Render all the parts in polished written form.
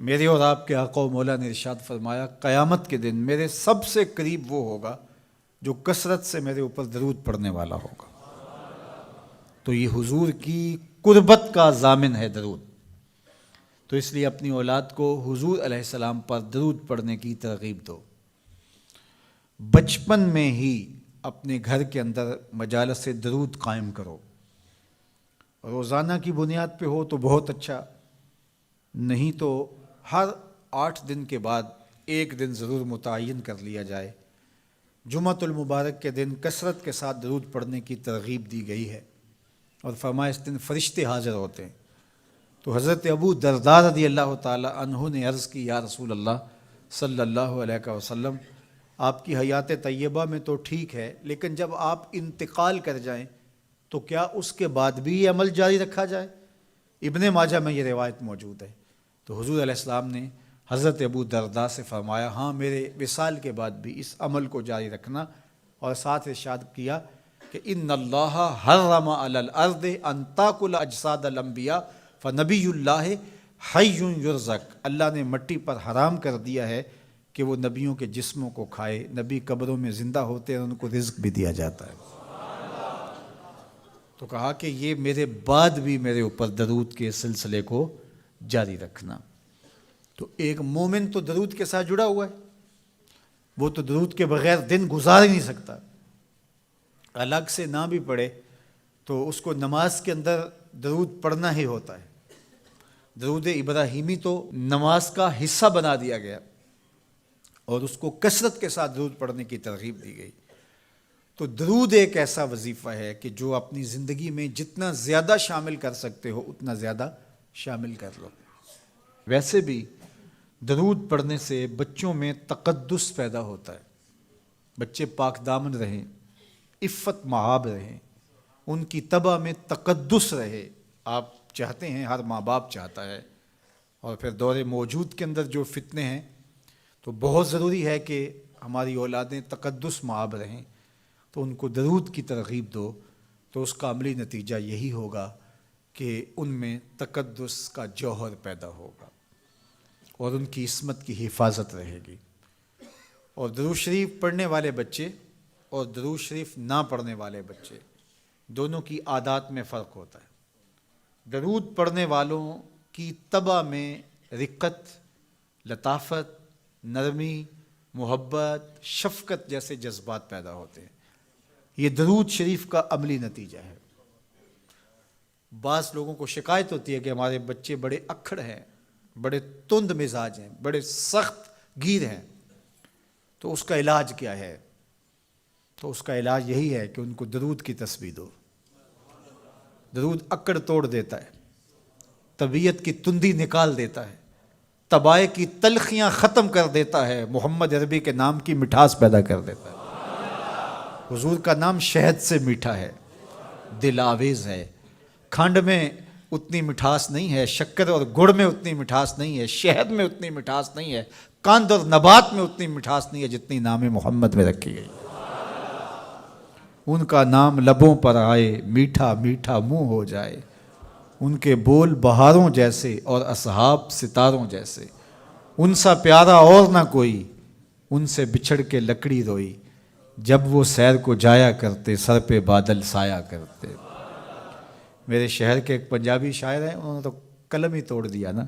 میرے اور آپ کے آقا و مولا نے ارشاد فرمایا قیامت کے دن میرے سب سے قریب وہ ہوگا جو کثرت سے میرے اوپر درود پڑھنے والا ہوگا۔ تو یہ حضور کی قربت کا ضامن ہے درود۔ تو اس لیے اپنی اولاد کو حضور علیہ السلام پر درود پڑھنے کی ترغیب دو۔ بچپن میں ہی اپنے گھر کے اندر مجالس درود قائم کرو۔ روزانہ کی بنیاد پہ ہو تو بہت اچھا، نہیں تو ہر 8 دن کے بعد ایک دن ضرور متعین کر لیا جائے۔ جمعۃ المبارک کے دن کثرت کے ساتھ درود پڑھنے کی ترغیب دی گئی ہے، اور فرمایا اس دن فرشتے حاضر ہوتے ہیں۔ تو حضرت ابو درداء رضی اللہ تعالی عنہ نے عرض کی، یا رسول اللہ صلی اللہ علیہ وسلم، آپ کی حیات طیبہ میں تو ٹھیک ہے، لیکن جب آپ انتقال کر جائیں تو کیا اس کے بعد بھی یہ عمل جاری رکھا جائے؟ ابن ماجہ میں یہ روایت موجود ہے۔ تو حضور علیہ السلام نے حضرت ابو درداء سے فرمایا، ہاں میرے وصال کے بعد بھی اس عمل کو جاری رکھنا، اور ساتھ ارشاد کیا کہ ان اللہ حرم علی الارض ان تاکل اجساد الانبیاء فنبی اللہ حی یرزق، اللہ نے مٹی پر حرام کر دیا ہے کہ وہ نبیوں کے جسموں کو کھائے، نبی قبروں میں زندہ ہوتے ہیں، ان کو رزق بھی دیا جاتا ہے۔ تو کہا کہ یہ میرے بعد بھی میرے اوپر درود کے سلسلے کو جاری رکھنا۔ تو ایک مومن تو درود کے ساتھ جڑا ہوا ہے، وہ تو درود کے بغیر دن گزار ہی نہیں سکتا۔ الگ سے نہ بھی پڑھے تو اس کو نماز کے اندر درود پڑھنا ہی ہوتا ہے۔ درود ابراہیمی تو نماز کا حصہ بنا دیا گیا، اور اس کو کثرت کے ساتھ درود پڑھنے کی ترغیب دی گئی۔ تو درود ایک ایسا وظیفہ ہے کہ جو اپنی زندگی میں جتنا زیادہ شامل کر سکتے ہو اتنا زیادہ شامل کر لو۔ ویسے بھی درود پڑھنے سے بچوں میں تقدس پیدا ہوتا ہے، بچے پاک دامن رہیں، عفت مآب رہیں، ان کی طبع میں تقدس رہے۔ آپ چاہتے ہیں، ہر ماں باپ چاہتا ہے، اور پھر دور موجود کے اندر جو فتنے ہیں تو بہت ضروری ہے کہ ہماری اولادیں تقدس مآب رہیں۔ تو ان کو درود کی ترغیب دو، تو اس کا عملی نتیجہ یہی ہوگا کہ ان میں تقدس کا جوہر پیدا ہوگا، اور ان کی عصمت کی حفاظت رہے گی۔ اور درود شریف پڑھنے والے بچے اور درود شریف نہ پڑھنے والے بچے دونوں کی عادات میں فرق ہوتا ہے۔ درود پڑھنے والوں کی طبع میں رقت، لطافت، نرمی، محبت، شفقت جیسے جذبات پیدا ہوتے ہیں۔ یہ درود شریف کا عملی نتیجہ ہے۔ بعض لوگوں کو شکایت ہوتی ہے کہ ہمارے بچے بڑے اکھڑ ہیں، بڑے تند مزاج ہیں، بڑے سخت گیر ہیں، تو اس کا علاج کیا ہے؟ تو اس کا علاج یہی ہے کہ ان کو درود کی تسبیح دو۔ درود اکڑ توڑ دیتا ہے، طبیعت کی تندی نکال دیتا ہے، طبائع کی تلخیاں ختم کر دیتا ہے، محمد عربی کے نام کی مٹھاس پیدا کر دیتا ہے۔ حضور کا نام شہد سے میٹھا ہے، دل آویز ہے۔ کھنڈ میں اتنی مٹھاس نہیں ہے، شکر اور گڑ میں اتنی مٹھاس نہیں ہے، شہد میں اتنی مٹھاس نہیں ہے، قند اور نبات میں اتنی مٹھاس نہیں ہے جتنی نام محمد میں رکھی گئی۔ ان کا نام لبوں پر آئے، میٹھا میٹھا منہ ہو جائے، ان کے بول بہاروں جیسے اور اصحاب ستاروں جیسے، ان سا پیارا اور نہ کوئی، ان سے بچھڑ کے لکڑی روئی، جب وہ سیر کو جایا کرتے سر پہ بادل سایا کرتے۔ میرے شہر کے ایک پنجابی شاعر ہیں، انہوں نے تو قلم ہی توڑ دیا نا،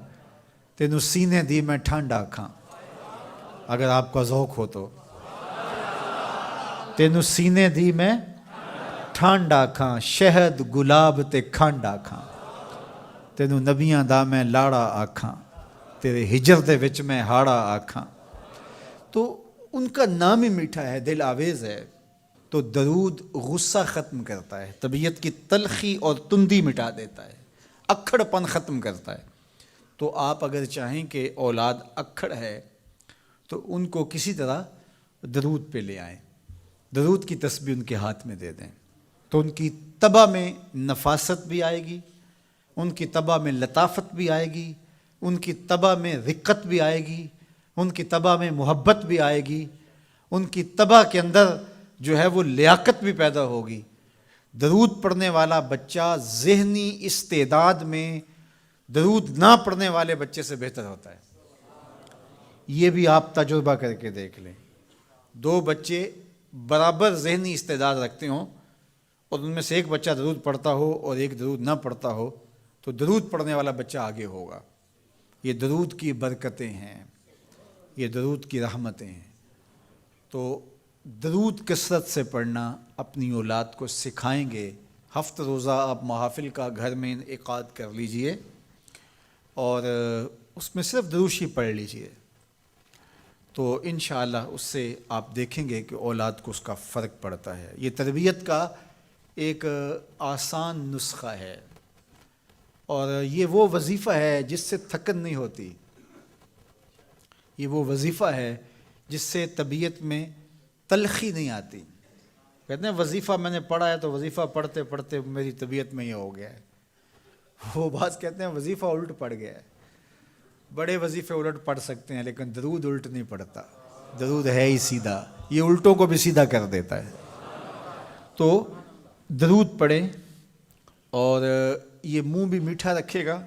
تینوں سینے دی میں ٹھنڈ آکھاں، اگر آپ کا ذوق ہو تو، تینوں سینے دی میں ٹھنڈ آکھاں، شہد گلاب تے کھنڈ آکھاں، تینوں نبیاں دا میں لاڑا آکھاں، تیرے ہجر دے وچ میں ہاڑا آکھاں۔ تو ان کا نام ہی میٹھا ہے، دل آویز ہے۔ تو درود غصہ ختم کرتا ہے، طبیعت کی تلخی اور تندی مٹا دیتا ہے، اکھڑ پن ختم کرتا ہے۔ تو آپ اگر چاہیں کہ اولاد اکھڑ ہے تو ان کو کسی طرح درود پہ لے آئیں، درود کی تسبیح ان کے ہاتھ میں دے دیں، تو ان کی طبع میں نفاست بھی آئے گی، ان کی طبع میں لطافت بھی آئے گی، ان کی طبع میں رقت بھی آئے گی، ان کی طبع میں محبت بھی آئے گی، ان کی طبع کے اندر جو ہے وہ لیاقت بھی پیدا ہوگی۔ درود پڑھنے والا بچہ ذہنی استعداد میں درود نہ پڑھنے والے بچے سے بہتر ہوتا ہے۔ یہ بھی آپ تجربہ کر کے دیکھ لیں، دو بچے برابر ذہنی استعداد رکھتے ہوں اور ان میں سے ایک بچہ درود پڑھتا ہو اور ایک درود نہ پڑھتا ہو تو درود پڑھنے والا بچہ آگے ہوگا۔ یہ درود کی برکتیں ہیں، یہ درود کی رحمتیں ہیں۔ تو درود کثرت سے پڑھنا اپنی اولاد کو سکھائیں گے۔ ہفتہ روزہ آپ محافل کا گھر میں انعقاد کر لیجئے اور اس میں صرف دروشی پڑھ لیجئے، تو انشاءاللہ اس سے آپ دیکھیں گے کہ اولاد کو اس کا فرق پڑتا ہے۔ یہ تربیت کا ایک آسان نسخہ ہے اور یہ وہ وظیفہ ہے جس سے تھکن نہیں ہوتی، یہ وہ وظیفہ ہے جس سے طبیعت میں تلخی نہیں آتی۔ کہتے ہیں وظیفہ میں نے پڑھا ہے تو وظیفہ پڑھتے پڑھتے میری طبیعت میں یہ ہو گیا ہے، وہ بعض کہتے ہیں وظیفہ الٹ پڑ گیا ہے۔ بڑے وظیفے الٹ پڑھ سکتے ہیں لیکن درود الٹ نہیں پڑتا، درود ہے ہی سیدھا، یہ الٹوں کو بھی سیدھا کر دیتا ہے۔ تو درود پڑھیں اور یہ منہ بھی میٹھا رکھے گا،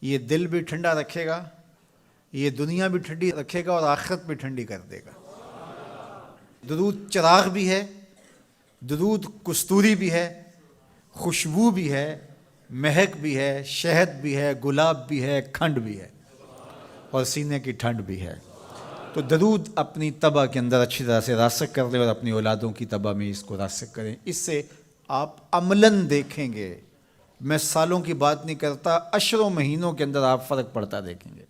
یہ دل بھی ٹھنڈا رکھے گا، یہ دنیا بھی ٹھنڈی رکھے گا اور آخرت بھی ٹھنڈی کر دے گا۔ درود چراغ بھی ہے، درود کستوری بھی ہے، خوشبو بھی ہے، مہک بھی ہے، شہد بھی ہے، گلاب بھی ہے، کھنڈ بھی ہے اور سینے کی ٹھنڈ بھی ہے۔ تو درود اپنی طبع کے اندر اچھی طرح سے راسخ کر لیں اور اپنی اولادوں کی طبع میں اس کو راسخ کریں۔ اس سے آپ عملاً دیکھیں گے، میں سالوں کی بات نہیں کرتا، اشروں مہینوں کے اندر آپ فرق پڑتا دیکھیں گے۔